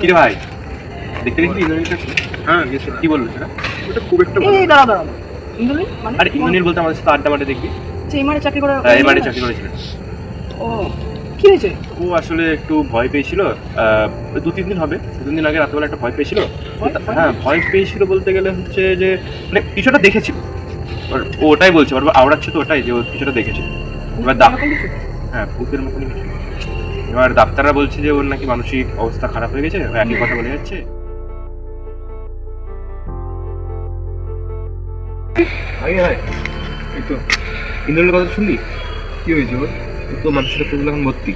কিরে ভাই, দেখতে গেছিলি ইন্দ্রনীলটা? হ্যাঁ গেছি। কি বললো সেটা? ওটা খুব একটা এই দাঁড়া দাঁড়া, ইন্দ্রনীল মানে? আরে ইন্দ্রনীল বলতে আমাদের সাথে আড্ডা মাঠে দেখবি। এমআরে চাকরি করে? এমআরে চাকরি করেছিল। ও কি হয়েছে? ও আসলে একটু ভয় পেয়েছিল। 2-3 দিন হবে, 2-3 দিন আগে রাতবেলা একটা ভয় পেয়েছিল। হ্যাঁ ভয় পেয়েছিল বলতে গেলে হচ্ছে যে মানে কিছুটা দেখেছিল। ও ওটাই বলছে, আওড়াচ্ছে তো ওটাই যে ও কিছুটা দেখেছিল। এবার হ্যাঁ ভূতের মতনই কিছু। এবার ডাক্তাররা বলছে যে ওর নাকি মানসিক অবস্থা খারাপ হয়ে গেছে, একই কথা বলে যাচ্ছে। আগে ভাই এই তো ইন্দ্রনীলের কথা শুনলি? কি হয়েছে ওর? ও তো মানসিক হাসপাতালে এখন ভর্তি।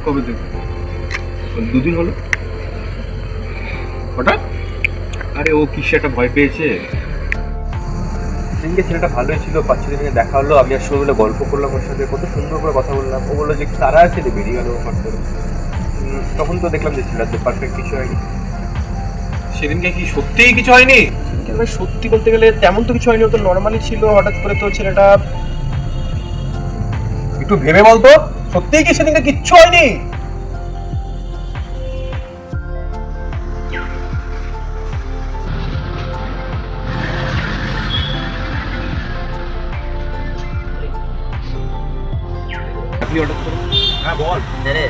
কবে থেকে? 2 দিন হলো। হঠাৎ? আরে ও কিসে একটা ভয় পেয়েছে। সেদিনকে ছেলেটা ভালোই ছিল, 5-6 দিনে দেখা হলো, আমি আর সবাই মিলে গল্প করলাম ওর সাথে, কত সুন্দর করে কথা বললাম। ও বললো যে তারা আছে, বেরিয়ে গেল হঠাৎ করে। তখন তো দেখলাম যে ছেলেটা পারফেক্ট কিছু হয়নি। সেদিনকে কি সত্যিই কিছু হয়নি? সেদিনকে ভাই সত্যি বলতে গেলে তেমন তো কিছু হয়নি, ও তো নর্মালি ছিল। হঠাৎ করে তো ছেলেটা একটু ভেবে বলতো, সত্যিই কি সেদিনকে কিচ্ছু হয়নি? হ্যাঁ বল। রে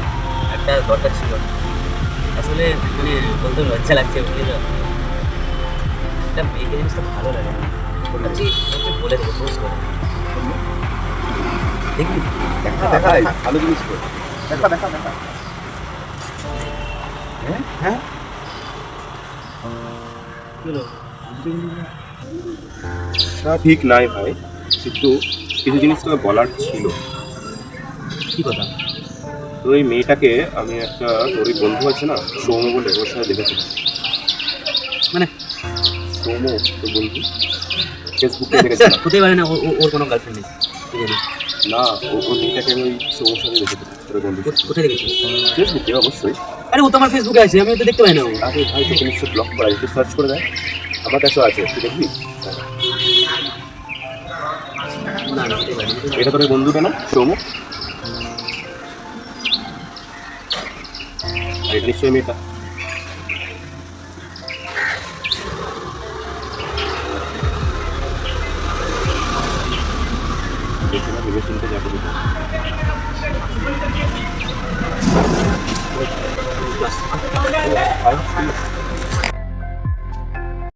একটা দরকার ছিল আসলে, মানে বলতে লজ্জা লাগছে, বুঝলি তো? একটা মেয়েকে জিনিসটা ভালো লাগে, ভাবছি ওকে বলে দেবো, পোস্ট করে দেখবি। ভালো জিনিস করে দেখা। হ্যাঁ কি হলো? তা ঠিক নাই ভাই, কিন্তু কিছু জিনিস তো বলার ছিল। কি কথা? তো এই মেয়েটাকে আমি একটা, তোর ওই বন্ধু আছে না সৌম বলে, ওর সাথে দেখেছিলাম। মানে সৌম তোর বন্ধু, ফেসবুকে দেখেছিলাম। হতেই পারে না, ওর কোনো গার্লফ্রেন্ড নেই। ঠিক আছে, না ওই মেয়েটাকে আমি ওই সৌমের সাথে দেখেছিলাম, তোর বন্ধু। কোথায় দেখেছিস? ফেসবুকে অবশ্যই। আরে ও তো আমার ফেসবুকে আছে, আমি তো দেখতে পাই না। ও আরে ভাই তোকে নিশ্চয় ব্লক করা, একটু সার্চ করে দেয়, আমার কাছেও আছে, তুই দেখবি। না না, হতেই পারে না। এটা তোর ওই বন্ধুটা না সৌম? আর এটা নিশ্চয়ই মেয়েটা।